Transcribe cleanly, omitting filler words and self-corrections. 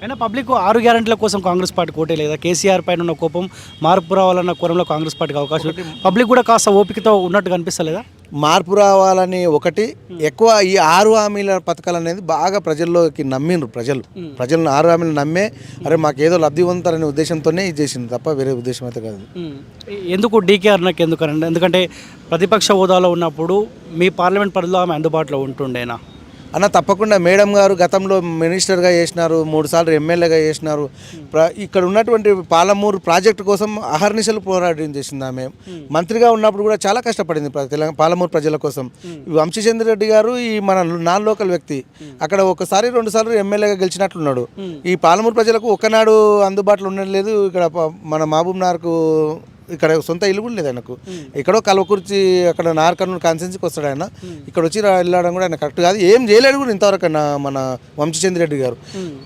అయినా పబ్లిక్ 6 గ్యారెంటీల కోసం కాంగ్రెస్ పార్టీ కోటే లేదా? కేసీఆర్ పైన ఉన్న కోపం మార్పు రావాలన్న కోరంలో కాంగ్రెస్ పార్టీకి అవకాశం పబ్లిక్ కూడా కాస్త ఓపికతో ఉన్నట్టు కనిపిస్తలేదా? మార్పు రావాలని ఒకటి, ఎక్కువ ఈ 6 హామీల పథకాలు అనేది బాగా ప్రజల్లోకి నమ్మిండ్రు. ప్రజలను 6 హామీలు నమ్మే అరే మాకేదో లబ్ధి పొందుతారనే ఉద్దేశంతోనే ఇది చేసింది తప్ప వేరే ఉద్దేశం అయితే కాదు. ఎందుకు డీకేఆర్ నాకు ఎందుకనండి? ఎందుకంటే ప్రతిపక్ష హోదాలో ఉన్నప్పుడు మీ పార్లమెంట్ పరిధిలో ఆమె అందుబాటులో ఉంటుండేనా? అన్న తప్పకుండా మేడం గారు గతంలో మినిస్టర్గా చేసినారు, 3 సార్లు ఎమ్మెల్యేగా చేసినారు. ఇక్కడ ఉన్నటువంటి పాలమూరు ప్రాజెక్టు కోసం అహర్నిశలు పోరాటం చేసింది ఆమె. మంత్రిగా ఉన్నప్పుడు కూడా చాలా కష్టపడింది తెలంగాణ పాలమూరు ప్రజల కోసం. వంశీచంద్ర రెడ్డి గారు ఈ మన నాన్ లోకల్ వ్యక్తి, అక్కడ ఒకసారి 2 సార్లు ఎమ్మెల్యేగా గెలిచినట్లున్నాడు. ఈ పాలమూరు ప్రజలకు ఒక్కనాడు అందుబాటులో ఉండలేదు. ఇక్కడ మన మహబూబ్ నగర్కు ఇక్కడ సొంత ఇల్లు కూడా లేదు ఆయనకు. ఎక్కడో కల్వకుర్చి అక్కడ నార్కర్నూలు కాన్స్టిట్యున్సీకి వస్తాడు ఆయన. ఇక్కడ వచ్చి వెళ్ళడం కూడా ఆయన కరెక్ట్ కాదు. ఏం చేయలేడు కూడా ఇంతవరకు మన వంశీచంద్ర రెడ్డి గారు.